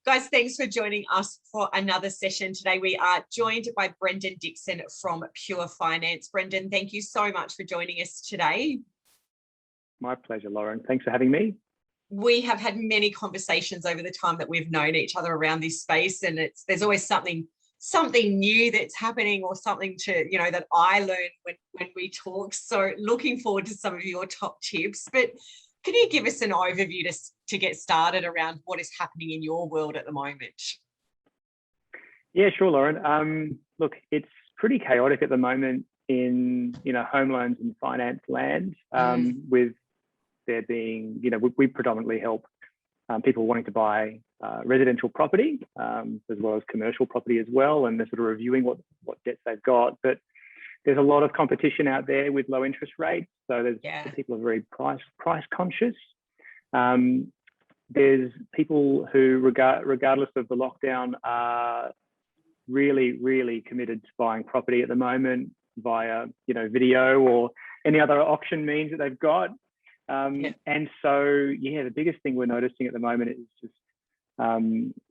Guys, thanks for joining us for another session today. We are joined by Brendan Dixon from Pure Finance. Brendan, thank you so much for joining us today. My pleasure, Lauren. Thanks for having me. We have had many conversations over the time that we've known each other around this space, and there's always something new that's happening, or something that I learn when we talk. So looking forward to some of your top tips. But can you give us an overview to get started around what is happening in your world at the moment? Yeah, sure, Lauren. Look, it's pretty chaotic at the moment in home loans and finance land. With there being, we predominantly help people wanting to buy residential property, as well as commercial property as well, and they're sort of reviewing what debts they've got. But there's a lot of competition out there with low interest rates, so people are very price conscious. There's people who, regardless of the lockdown, are really, really committed to buying property at the moment via video or any other auction means that they've got. And so, the biggest thing we're noticing at the moment is just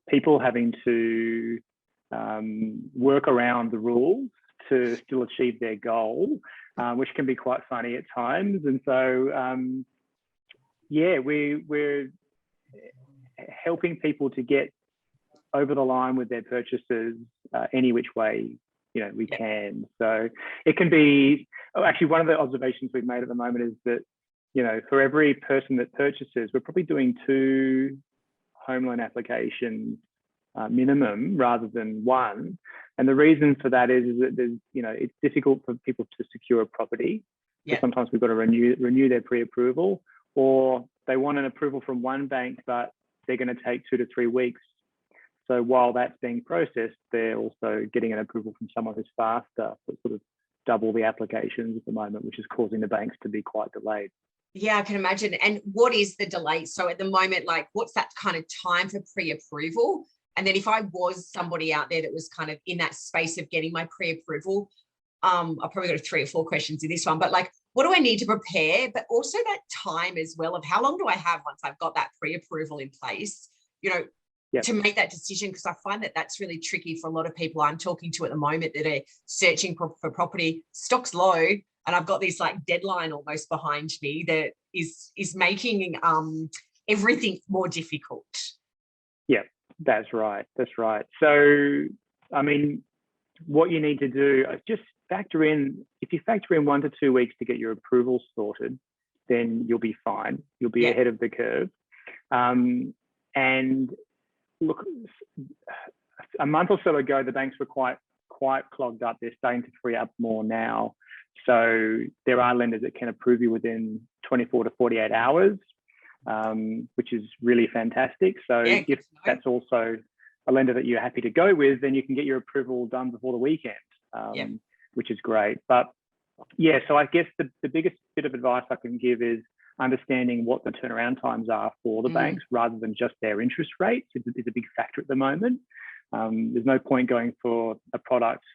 people having to work around the rules to still achieve their goal, which can be quite funny at times. And so, we're helping people to get over the line with their purchases any which way we can. So it can be, actually one of the observations we've made at the moment is that for every person that purchases, we're probably doing 2 home loan applications minimum rather than 1. And the reason for that is that there's, it's difficult for people to secure a property. So sometimes we've got to renew their pre-approval, or they want an approval from one bank, but they're going to take 2 to 3 weeks. So while that's being processed, they're also getting an approval from someone who's faster, so sort of double the applications at the moment, which is causing the banks to be quite delayed. Yeah, I can imagine. And what is the delay? So at the moment, what's that kind of time for pre-approval? And then if I was somebody out there that was kind of in that space of getting my pre-approval, I've probably got 3 or 4 questions in this one, but what do I need to prepare? But also that time as well of how long do I have once I've got that pre-approval in place, to make that decision? Because I find that that's really tricky for a lot of people I'm talking to at the moment that are searching for property. Stock's low, and I've got this deadline almost behind me that is making everything more difficult. Yeah, that's right. So, I mean, what you need to do is just if you factor in 1 to 2 weeks to get your approval sorted, then you'll be fine. You'll be ahead of the curve. And look, a month or so ago, the banks were quite clogged up. They're starting to free up more now. So there are lenders that can approve you within 24 to 48 hours, which is really fantastic. So if that's also a lender that you're happy to go with, then you can get your approval done before the weekend, which is great. But so I guess the biggest bit of advice I can give is understanding what the turnaround times are for the banks rather than just their interest rates is a big factor at the moment. There's no point going for a product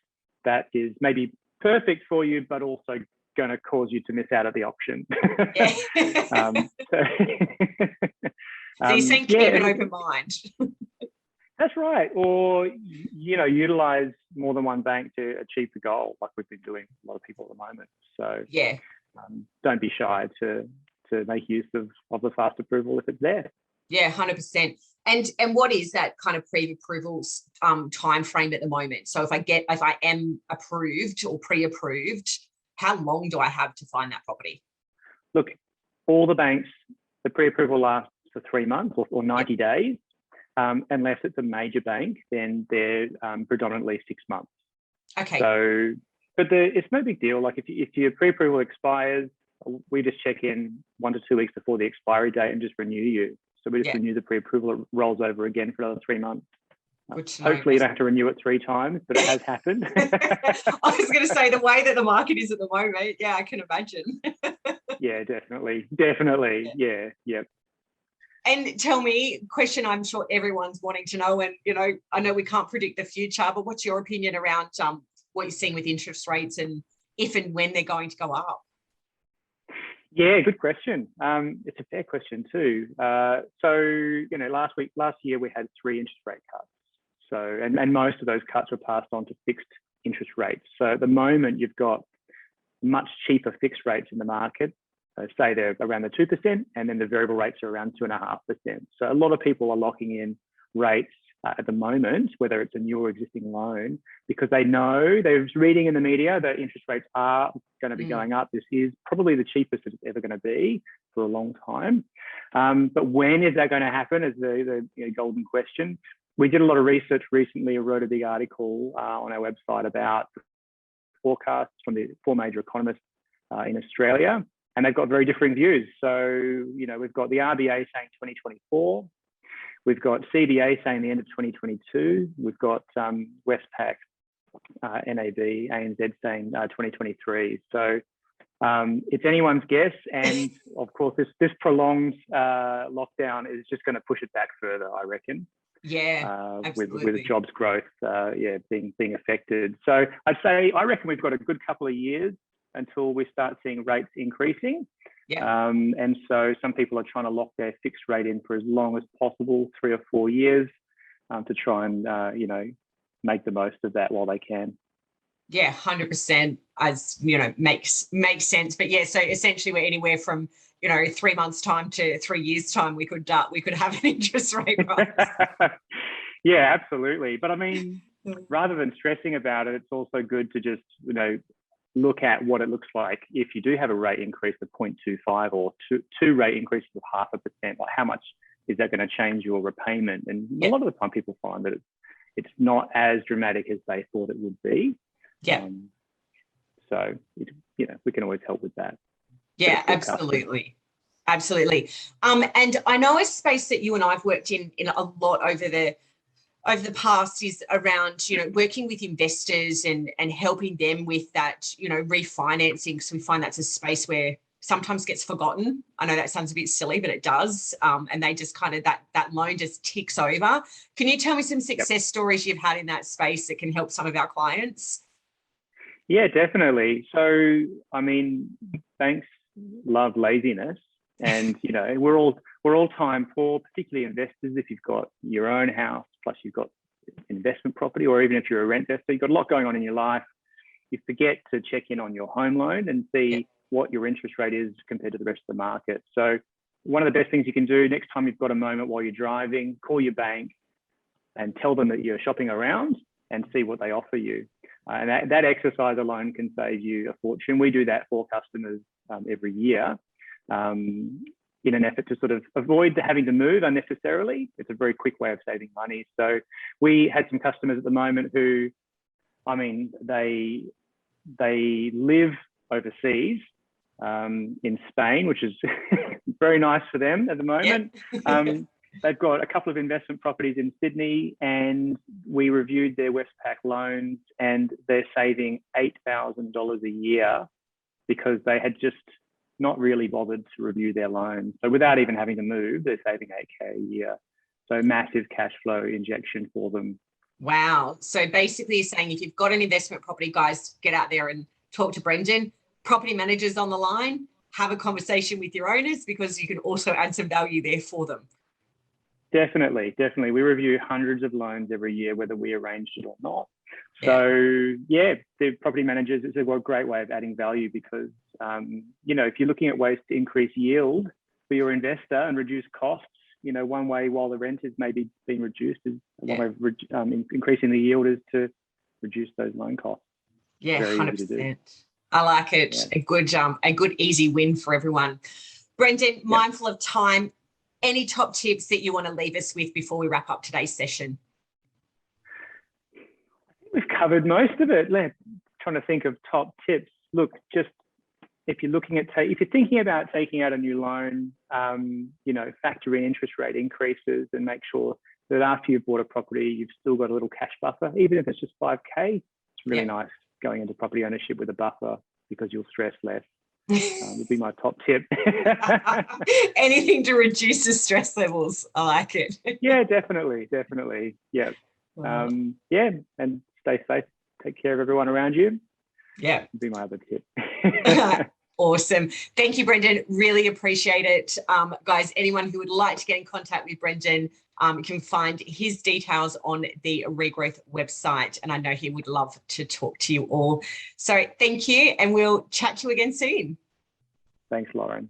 that is maybe perfect for you, but also going to cause you to miss out at the auction. So you're saying keep an open mind. That's right. Or, utilize more than one bank to achieve the goal, like we've been doing a lot of people at the moment. So don't be shy to make use of the fast approval if it's there. Yeah, 100%. And what is that kind of pre-approval time frame at the moment? So if I am approved or pre-approved, how long do I have to find that property? Look, all the banks, the pre-approval lasts for 3 months or 90 days. Unless it's a major bank, then they're predominantly 6 months. Okay. So, but it's no big deal. If your pre-approval expires, we just check in 1 to 2 weeks before the expiry date and just renew you. So we just renew the pre-approval. It rolls over again for another 3 months. Hopefully you don't have to renew it 3 times, but it has happened. I was going to say, the way that the market is at the moment, I can imagine. Yeah, definitely. Yeah. And tell me, question I'm sure everyone's wanting to know, and I know we can't predict the future, but what's your opinion around what you're seeing with interest rates and if and when they're going to go up? Yeah, good question. It's a fair question too. Last year we had 3 interest rate cuts. So, and most of those cuts were passed on to fixed interest rates. So at the moment, you've got much cheaper fixed rates in the market. Say they're around the 2%, and then the variable rates are around 2.5%. So a lot of people are locking in rates at the moment, whether it's a new or existing loan, because they know, they're reading in the media that interest rates are going to be going up. This is probably the cheapest it's ever going to be for a long time. But when is that going to happen is the golden question. We did a lot of research recently. I wrote a big article on our website about forecasts from the 4 major economists in Australia, and they've got very differing views. So, we've got the RBA saying 2024. We've got CBA saying the end of 2022. We've got Westpac, NAB, ANZ saying 2023. So it's anyone's guess. And of course, this prolonged lockdown is just going to push it back further, I reckon. Yeah, absolutely. With jobs growth, being affected. So I reckon we've got a good couple of years until we start seeing rates increasing. Yeah. And so some people are trying to lock their fixed rate in for as long as possible, 3 or 4 years, to try and make the most of that while they can. Yeah, 100%. As makes sense. But yeah, so essentially we're anywhere from 3 months' time to 3 years' time. We could have an interest rate rise. Yeah, absolutely. But I mean, rather than stressing about it, it's also good to just look at what it looks like if you do have a rate increase of 0.25 or two rate increases of 0.5%. Like, how much is that going to change your repayment? And a lot of the time, people find that it's not as dramatic as they thought it would be. Yeah. So we can always help with that. Yeah, absolutely. Absolutely. And I know a space that you and I've worked in a lot over the past is around, working with investors and helping them with that, refinancing. So we find that's a space where sometimes gets forgotten. I know that sounds a bit silly, but it does. And they just kind of, that loan just ticks over. Can you tell me some success stories you've had in that space that can help some of our clients? Yeah, definitely. So, I mean, banks love laziness, and we're all time poor, particularly investors. If you've got your own house plus you've got investment property, or even if you're a rent investor, you've got a lot going on in your life. You forget to check in on your home loan and see what your interest rate is compared to the rest of the market. So one of the best things you can do next time you've got a moment while you're driving, call your bank and tell them that you're shopping around and see what they offer you. And that exercise alone can save you a fortune. We do that for customers every year in an effort to sort of avoid having to move unnecessarily. It's a very quick way of saving money. So we had some customers at the moment who, I mean, they live overseas in Spain, which is very nice for them at the moment. They've got a couple of investment properties in Sydney, and we reviewed their Westpac loans, and they're saving $8,000 a year because they had just not really bothered to review their loans. So without even having to move, they're saving $8,000 a year. So massive cash flow injection for them. Wow. So basically you're saying if you've got an investment property, guys, get out there and talk to Brendan. Property managers on the line, have a conversation with your owners, because you can also add some value there for them. Definitely. We review hundreds of loans every year, whether we arranged it or not. So the property managers, it's a great way of adding value, because if you're looking at ways to increase yield for your investor and reduce costs, one way while the rent is maybe being reduced is one way of increasing the yield is to reduce those loan costs. Yeah, 100%. I like it. Yeah. A good easy win for everyone. Brendan, mindful of time, any top tips that you want to leave us with before we wrap up today's session? We've covered most of it. Trying to think of top tips. Look, just if you're thinking about taking out a new loan, factor in interest rate increases and make sure that after you've bought a property, you've still got a little cash buffer, even if it's just $5,000. It's really nice going into property ownership with a buffer, because you'll stress less. Would be my top tip. Anything to reduce the stress levels. I like it. Yeah, definitely. Yeah. Wow. And stay safe. Take care of everyone around you. Yeah. Would be my other tip. Awesome. Thank you, Brendan. Really appreciate it. Guys, anyone who would like to get in contact with Brendan can find his details on the Regrowth website. And I know he would love to talk to you all. So thank you, and we'll chat to you again soon. Thanks, Lauren.